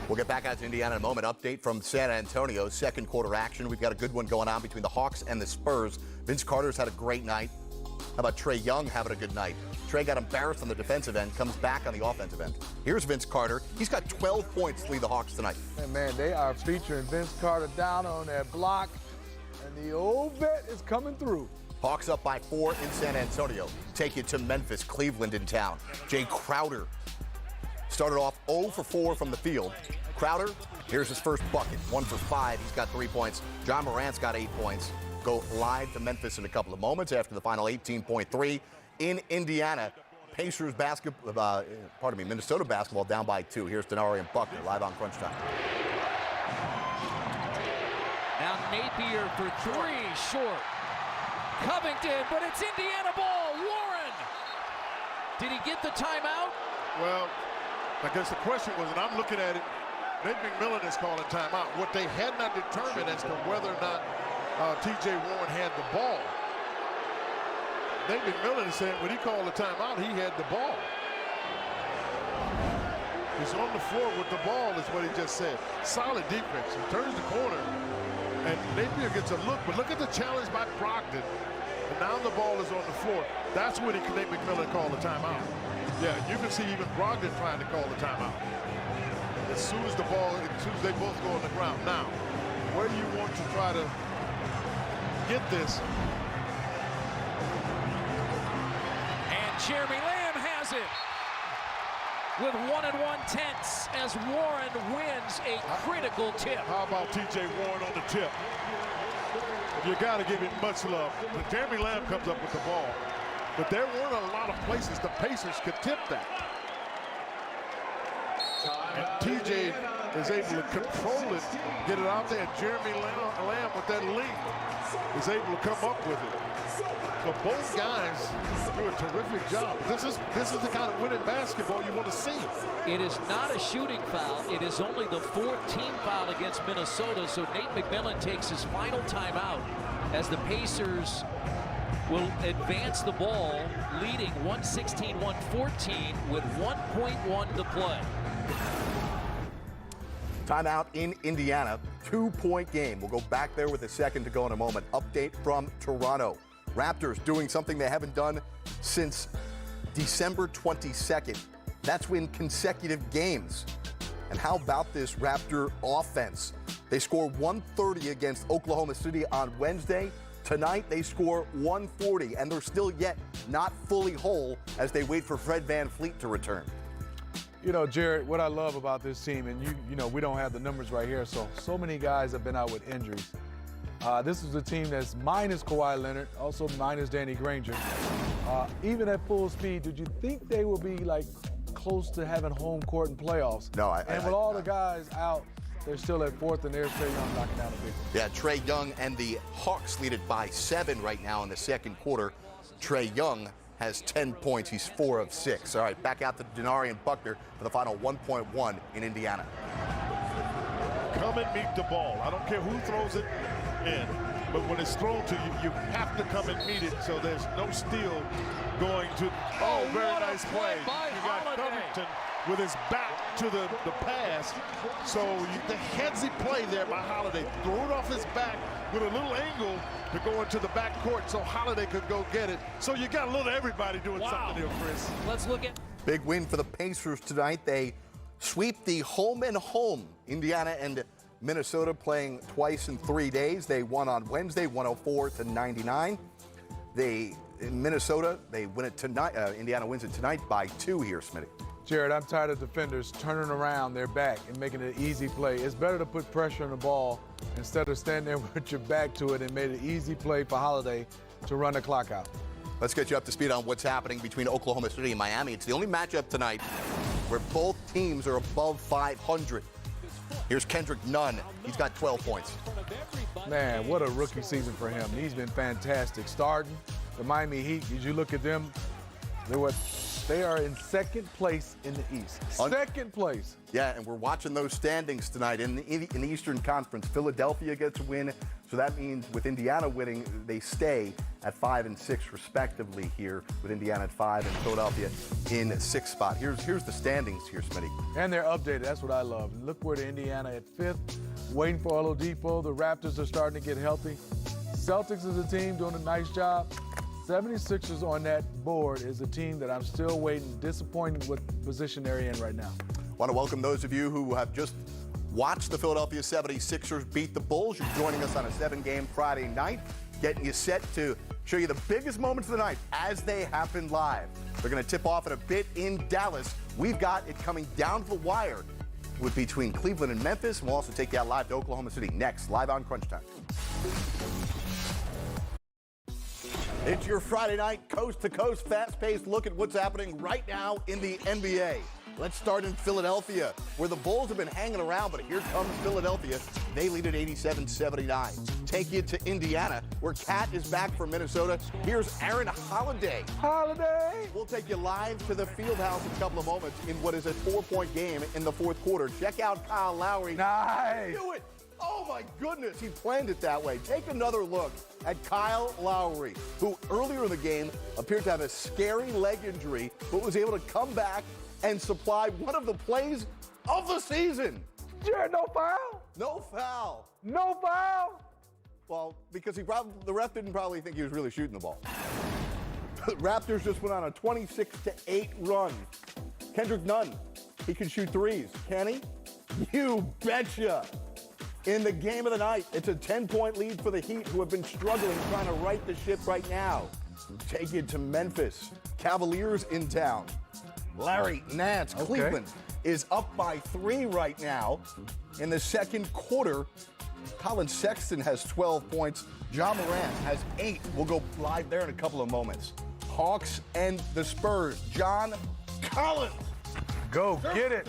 We'll get back out to Indiana in a moment. Update from San Antonio. Second quarter action. We've got a good one going on between the Hawks and the Spurs. Vince Carter's had a great night. How about Trae Young having a good night? Trae got embarrassed on the defensive end, comes back on the offensive end. Here's Vince Carter. He's got 12 points to lead the Hawks tonight. And man, they are featuring Vince Carter down on that block, and the old vet is coming through. Hawks up by 4 in San Antonio. Take you to Memphis, Cleveland in town. Jay Crowder started off 0 for 4 from the field. Crowder, here's his first bucket, 1 for 5. He's got 3 points. John Morant's got 8 points. Go live to Memphis in a couple of moments after the final 18.3 in Indiana. Pacers basketball, Minnesota basketball down by 2. Here's Denari and Buckner live on Crunch Time. Now Napier for 3, short. Covington, but it's Indiana ball. Warren. Did he get the timeout? Well, I guess the question was, and I'm looking at it, Nate McMillan is calling timeout. What they had not determined as to whether or not T.J. Warren had the ball. Nate McMillan is saying when he called the timeout, he had the ball. He's on the floor with the ball is what he just said. Solid defense. He turns the corner, and Napier gets a look. But look at the challenge by Brogdon. And now the ball is on the floor. That's when Nate McMillan called the timeout. Yeah, you can see even Brogdon trying to call the timeout. As soon as they both go on the ground. Now, where you want to try to get this. And Jeremy Lamb has it with 1 1/10 as Warren wins a critical tip. How about T.J. Warren on the tip? You got to give him much love. But Jeremy Lamb comes up with the ball. But there weren't a lot of places the Pacers could tip that. And T.J. is able to control it, get it out there. And Jeremy Lamb with that length is able to come up with it. So both guys do a terrific job. This is the kind of winning basketball you want to see. It is not a shooting foul. It is only the 4th team foul against Minnesota. So Nate McMillan takes his final timeout as the Pacers will advance the ball, leading 116-114 with 1.1 to play. Timeout in Indiana, 2-point game. We'll go back there with a second to go in a moment. Update from Toronto. Raptors doing something they haven't done since December 22nd. That's win consecutive games. And how about this Raptor offense? They score 130 against Oklahoma City on Wednesday. Tonight they score 140, and they're still yet not fully whole as they wait for Fred VanVleet to return. You know, Jared, what I love about this team, and you know, we don't have the numbers right here, so many guys have been out with injuries. This is a team that's minus Kawhi Leonard, also minus Danny Granger. Even at full speed, did you think they will be like close to having home court in playoffs? No, and with all the guys out, they're still at 4th, and there's Trae Young knocking down a big one. Yeah, Trae Young and the Hawks lead it by 7 right now in the second quarter. Trae Young has 10 points. He's 4 of 6. All right, back out to Denari and Buckner for the final 1.1 in Indiana. Come and meet the ball. I don't care who throws it in, but when it's thrown to you, you have to come and meet it, so there's no steal going to. Oh, very nice play. You got Covington with his back to the pass. So the headsy play there by Holiday. Threw it off his back with a little angle to go into the back court so Holiday could go get it. So you got a little everybody doing something there, Chris. Let's look at. Big win for the Pacers tonight. They sweep the home and home. Indiana and Minnesota playing twice in 3 days. They won on Wednesday, 104-99. In Minnesota, they win it tonight. Indiana wins it tonight by 2 here, Smitty. Jared, I'm tired of defenders turning around their back and making it an easy play. It's better to put pressure on the ball instead of standing there with your back to it and made an easy play for Holiday to run the clock out. Let's get you up to speed on what's happening between Oklahoma City and Miami. It's the only matchup tonight where both teams are above 500. Here's Kendrick Nunn. He's got 12 points. Man, what a rookie season for him. He's been fantastic. Starting the Miami Heat, did you look at them? They were They are in second place in the East. Second place. Yeah, and we're watching those standings tonight in the Eastern Conference. Philadelphia gets a win, so that means with Indiana winning, they stay at 5 and 6 respectively here, with Indiana at 5 and Philadelphia in 6th spot. Here's the standings here, Smitty. And they're updated. That's what I love. And look where the Indiana at 5th, waiting for Oladipo. The Raptors are starting to get healthy. Celtics is a team doing a nice job. 76ers on that board is a team that I'm still waiting, disappointed with the position they're in right now. Want to welcome those of you who have just watched the Philadelphia 76ers beat the Bulls. You're joining us on a 7-game Friday night, getting you set to show you the biggest moments of the night as they happen live. They're going to tip off in a bit in Dallas. We've got it coming down to the wire with between Cleveland and Memphis. We'll also take you out live to Oklahoma City next, live on Crunch Time. It's your Friday night, coast-to-coast, fast-paced look at what's happening right now in the NBA. Let's start in Philadelphia, where the Bulls have been hanging around, but here comes Philadelphia. They lead at 87-79. Take you to Indiana, where Kat is back from Minnesota. Here's Aaron Holiday. Holiday! We'll take you live to the Fieldhouse in a couple of moments in what is a 4-point game in the fourth quarter. Check out Kyle Lowry. Nice! Do it! Oh my goodness, he planned it that way. Take another look at Kyle Lowry, who earlier in the game appeared to have a scary leg injury, but was able to come back and supply one of the plays of the season. Jared, no foul? No foul. No foul? Well, because the ref didn't probably think he was really shooting the ball. Raptors just went on a 26-8 run. Kendrick Nunn, he can shoot threes. Can he? You betcha. In the game of the night, it's a 10-point lead for the Heat, who have been struggling trying to right the ship right now. Take it to Memphis. Cavaliers in town. Larry Nance, Cleveland, is up by 3 right now. In the second quarter, Colin Sexton has 12 points. Ja Morant has 8. We'll go live there in a couple of moments. Hawks and the Spurs. John Collins. Go get it.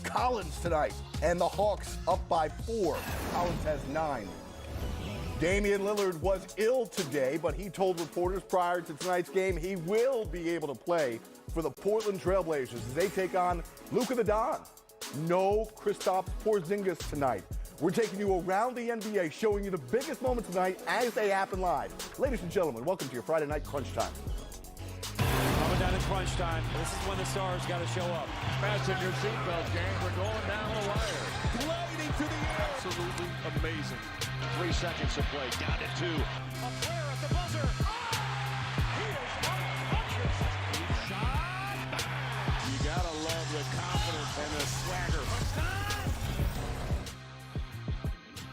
Collins tonight, and the Hawks up by 4. Collins has 9. Damian Lillard was ill today, but he told reporters prior to tonight's game he will be able to play for the Portland Trailblazers as they take on Luka the Don. No Kristaps Porzingis tonight. We're taking you around the NBA, showing you the biggest moments tonight as they happen live. Ladies and gentlemen, welcome to your Friday night Crunch Time. Coming down to crunch time. This is when the stars got to show up. Fasten your seatbelt, gang. We're going down the wire. Gliding to the air. Absolutely amazing. 3 seconds of play. Down to 2. A player at the buzzer. He is unconscious. Shot. You gotta love the confidence and the swagger.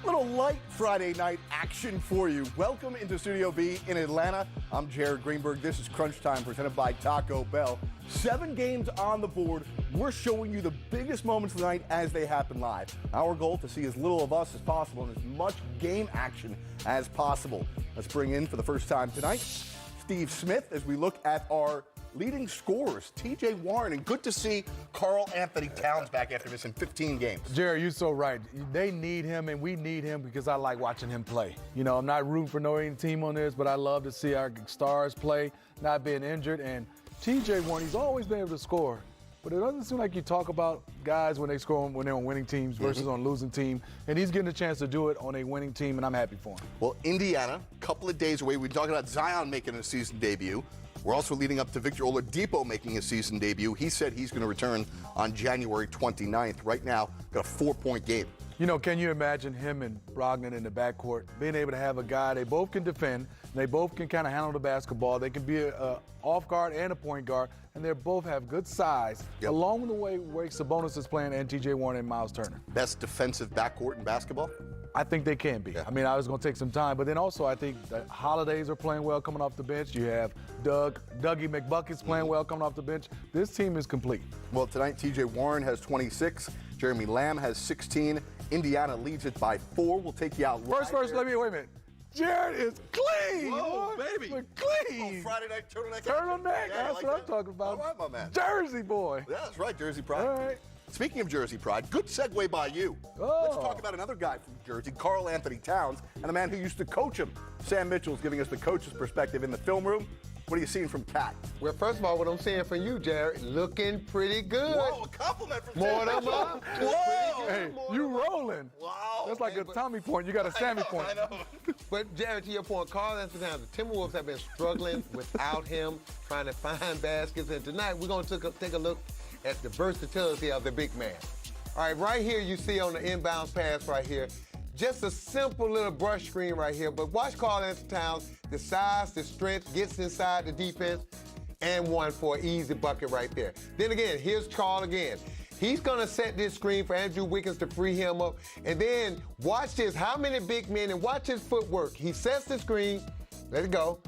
Little light Friday night action for you. Welcome into Studio B in Atlanta. I'm Jared Greenberg. This is Crunch Time presented by Taco Bell. 7 games on the board. We're showing you the biggest moments of the night as they happen live. Our goal to see as little of us as possible and as much game action as possible. Let's bring in for the first time tonight Steve Smith as we look at our leading scorers, TJ Warren, and good to see Karl Anthony Towns back after missing 15 games. Jerry, you're so right. They need him, and we need him because I like watching him play. You know, I'm not rooting for no any team on this, but I love to see our stars play, not being injured. And TJ Warren, he's always been able to score. But it doesn't seem like you talk about guys when they score when they're on winning teams versus on losing team. And he's getting a chance to do it on a winning team, and I'm happy for him. Well, Indiana, a couple of days away. We're talking about Zion making a season debut. We're also leading up to Victor Oladipo making his season debut. He said he's going to return on January 29th. Right now, got a 4-point game. You know, can you imagine him and Brogdon in the backcourt, being able to have a guy, they both can defend, and they both can kind of handle the basketball. They can be a off guard and a point guard, and they both have good size, along with the way Sabonis is playing and TJ Warren and Miles Turner. Best defensive backcourt in basketball? I think they can be. Yeah. I mean, I was going to take some time, but then also I think the Holidays are playing well coming off the bench. You have Dougie McBucket's playing well coming off the bench. This team is complete. Well, tonight, TJ Warren has 26. Jeremy Lamb has 16. Indiana leads it by 4. We'll take you out live. First, wait a minute. Jared is clean. Whoa, boy. baby. We're clean. Oh, Friday night turtleneck. Turtleneck. Yeah, That's like what that. I'm talking about. All right, my man. Jersey boy. Yeah, that's right, Jersey Pride. All right. Speaking of Jersey Pride, good segue by you. Let's talk about another guy from Jersey, Karl Anthony Towns, and a man who used to coach him. Sam Mitchell's giving us the coach's perspective in the film room. What are you seeing from Cat? Well, first of all, what I'm seeing from you, Jared, looking pretty good. Whoa, a compliment from More Tim. than one. Whoa. Hey, you rolling. Wow. That's like a Tommy point. You got a Sammy point. I know. But Jared, to your point, Karl-Anthony Towns, the Timberwolves have been struggling without him, trying to find baskets. And tonight, we're going to take a look at the versatility of the big man. All right, right here you see on the inbound pass right here, just a simple little brush screen right here. But watch Karl-Anthony Towns, the size, the strength, gets inside the defense, and one for an easy bucket right there. Then again, here's Karl again. He's going to set this screen for Andrew Wiggins to free him up. And then watch this, how many big men, and watch his footwork. He sets the screen, let it go,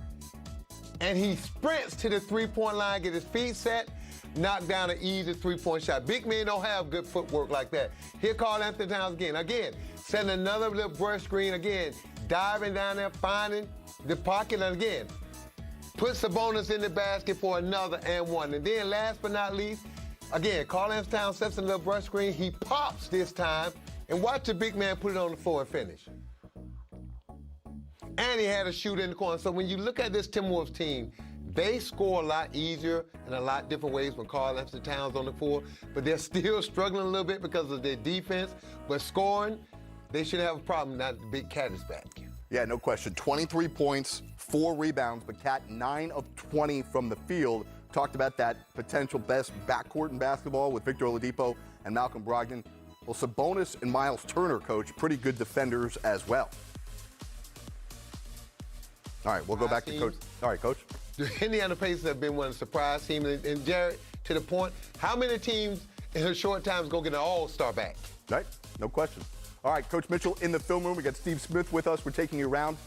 and he sprints to the three-point line, get his feet set, knock down an easy three-point shot. Big men don't have good footwork like that. Here Karl-Anthony Towns again. Again, setting another little brush screen again, diving down there, finding the pocket, and again, puts Sabonis in the basket for another and one. And then last but not least, again, Karl-Anthony Towns sets a little brush screen. He pops this time, and watch the big man put it on the floor and finish. And he had a shooter in the corner. So when you look at this Timberwolves team, they score a lot easier in a lot different ways when Karl-Anthony Towns on the floor, but they're still struggling a little bit because of their defense. But scoring, they should have a problem now that the big cat is back. Yeah, no question. 23 points, 4 rebounds, but Cat 9 of 20 from the field. Talked about that potential best backcourt in basketball with Victor Oladipo and Malcolm Brogdon. Well, Sabonis and Miles Turner, Coach, pretty good defenders as well. All right, we'll go back to Coach. All right, Coach. The Indiana Pacers have been one of the surprise teams. And Jared, to the point, how many teams in a short time is going to get an all-star back? Right, no question. All right, Coach Mitchell in the film room. We got Steve Smith with us. We're taking you around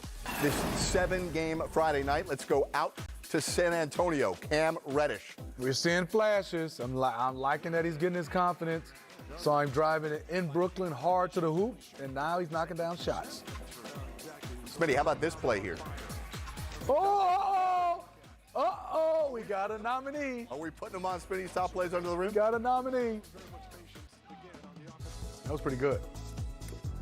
this 7-game Friday night. Let's go out to San Antonio. Cam Reddish. We're seeing flashes. I'm liking that he's getting his confidence. Saw him driving it in Brooklyn hard to the hoop, and now he's knocking down shots. Smitty, how about this play here? Oh! Uh-oh! We got a nominee. Are we putting him on Smitty's top plays under the rim? We got a nominee. That was pretty good.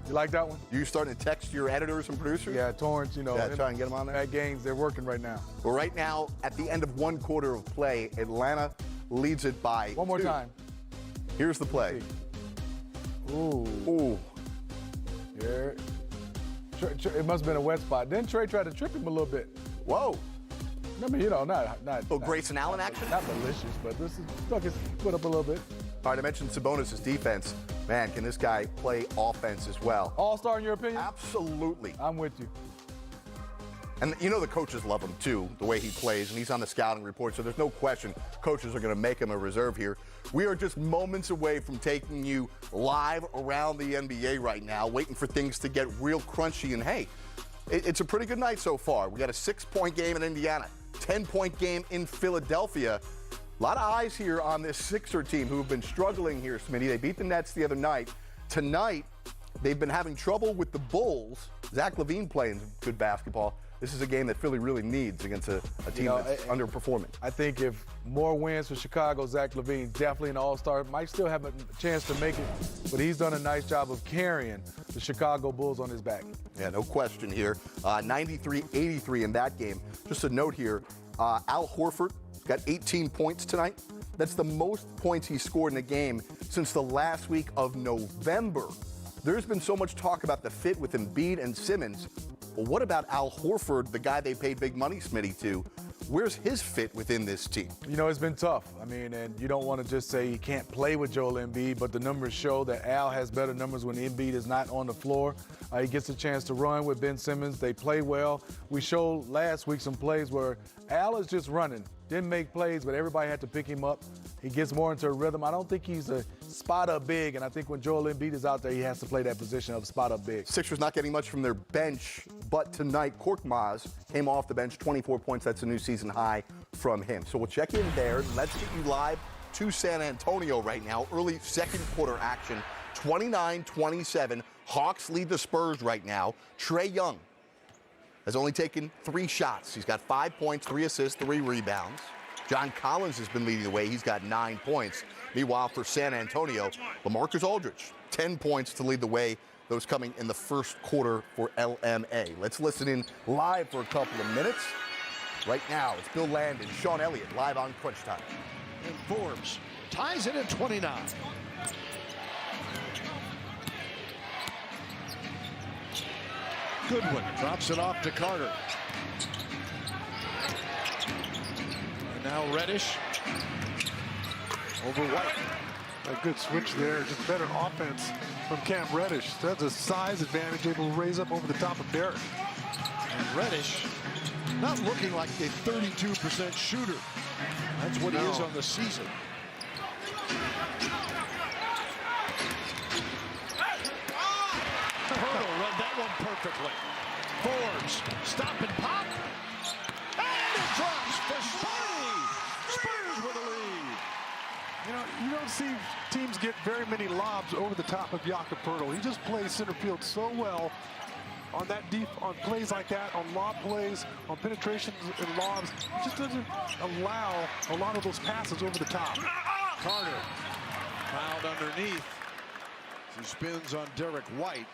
You like that one? You starting to text your editors and producers? Yeah, Torrance, you know. Yeah, try and get them on there. At games, they're working right now. Well, right now, at the end of one quarter of play, Atlanta leads it by 2. One more time. Here's the play. Ooh. Ooh. Yeah. It must have been a wet spot. Then Trey tried to trip him a little bit. Whoa. I mean, you know, not Little Grayson Allen action? Not malicious, but this is stuck his foot up a little bit. All right, I mentioned Sabonis' defense. Man, can this guy play offense as well? All-star in your opinion? Absolutely. I'm with you. And you know the coaches love him too, the way he plays, and he's on the scouting report, so there's no question coaches are going to make him a reserve here. We are just moments away from taking you live around the NBA right now, waiting for things to get real crunchy, and hey, it's a pretty good night so far. We got a 6-point game in Indiana, 10-point game in Philadelphia. A lot of eyes here on this Sixer team who have been struggling here, Smitty. They beat the Nets the other night. Tonight, they've been having trouble with the Bulls. Zach LaVine playing good basketball. This is a game that Philly really needs against a team that's underperforming. I think if more wins for Chicago, Zach LaVine definitely an all-star. Might still have a chance to make it, but he's done a nice job of carrying the Chicago Bulls on his back. Yeah, no question here. 93-83 in that game. Just a note here, Al Horford got 18 points tonight. That's the most points he scored in a game since the last week of November. There's been so much talk about the fit with Embiid and Simmons. Well, what about Al Horford, the guy they paid big money, Smitty, to? Where's his fit within this team? You know, it's been tough. I mean, and you don't want to just say he can't play with Joel Embiid, but the numbers show that Al has better numbers when Embiid is not on the floor. He gets a chance to run with Ben Simmons. They play well. We showed last week some plays where Al is just running. Didn't make plays, but everybody had to pick him up. He gets more into a rhythm. I don't think he's a spot-up big, and I think when Joel Embiid is out there, he has to play that position of spot-up big. Sixers not getting much from their bench, but tonight, Korkmaz came off the bench, 24 points. That's a new season high from him. So we'll check in there. Let's get you live to San Antonio right now. Early second quarter action, 29-27. Hawks lead the Spurs right now. Trae Young has only taken 3 shots. He's got 5 points, 3 assists, 3 rebounds. John Collins has been leading the way. He's got 9 points. Meanwhile, for San Antonio, LaMarcus Aldridge, 10 points to lead the way. Those coming in the first quarter for LMA. Let's listen in live for a couple of minutes. Right now, it's Bill Landon, Sean Elliott, live on Crunch Time. And Forbes ties it at 29. Goodwin drops it off to Carter. And now Reddish over White. A good switch there, just better offense from Cam Reddish. That's a size advantage, able to raise up over the top of Derek. And Reddish not looking like a 32% shooter. That's what he is on the season. Hurdle read that one perfectly. Forbes, stop and pop. And it drops for Sparty. Spurs with a lead. You know, you don't see teams get very many lobs over the top of Jakob Poeltl. He just plays center field so well on that on plays like that, on lob plays, on penetrations and lobs. He just doesn't allow a lot of those passes over the top. Carter fouled underneath. He spins on Derek White.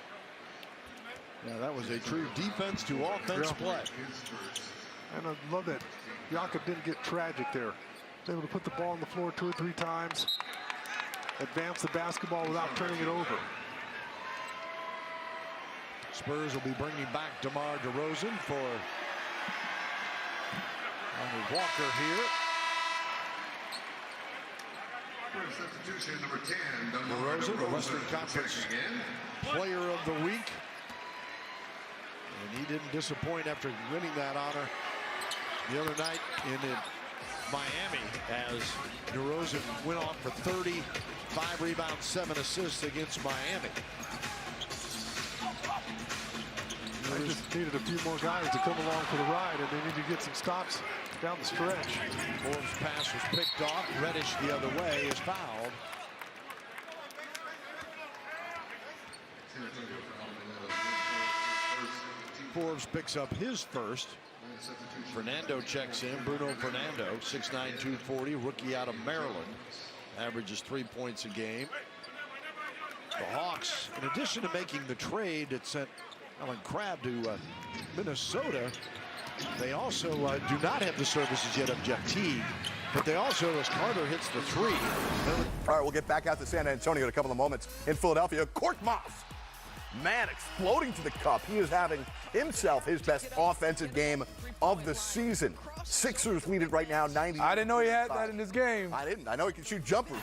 Yeah, that was a true defense to offense play. And I love that Jakob didn't get tragic there. He was able to put the ball on the floor 2 or 3 times, advance the basketball without turning it over. Spurs will be bringing back DeMar DeRozan for Walker here. Substitution number 10, DeRozan, the Western Conference Player of the Week. And he didn't disappoint after winning that honor the other night in Miami, as DeRozan went off for 30, 5 rebounds, 7 assists against Miami. They just needed a few more guys to come along for the ride, and they need to get some stops down the stretch. Forbes' pass was picked off. Reddish the other way is fouled. Forbes picks up his first. Fernando checks in. Bruno Fernando, 6'9", 240, rookie out of Maryland. Averages 3 points a game. The Hawks, in addition to making the trade that sent Alan Crabb to Minnesota, they also do not have the services yet of Jeff Teague, but they also, as Carter hits the 3. All right, we'll get back out to San Antonio in a couple of moments. In Philadelphia, Korkmaz, man, exploding to the cup. He is having himself his best offensive game of the season. Sixers lead it right now, 90. I didn't know he had that in this game. I didn't. I know he can shoot jumpers.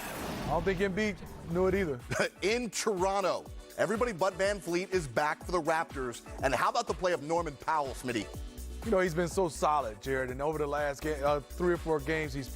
I don't think Embiid knew it either. In Toronto, everybody but Van Fleet is back for the Raptors. And how about the play of Norman Powell, Smitty? You know, he's been so solid, Jared, and over the last 3 or 4 games, he's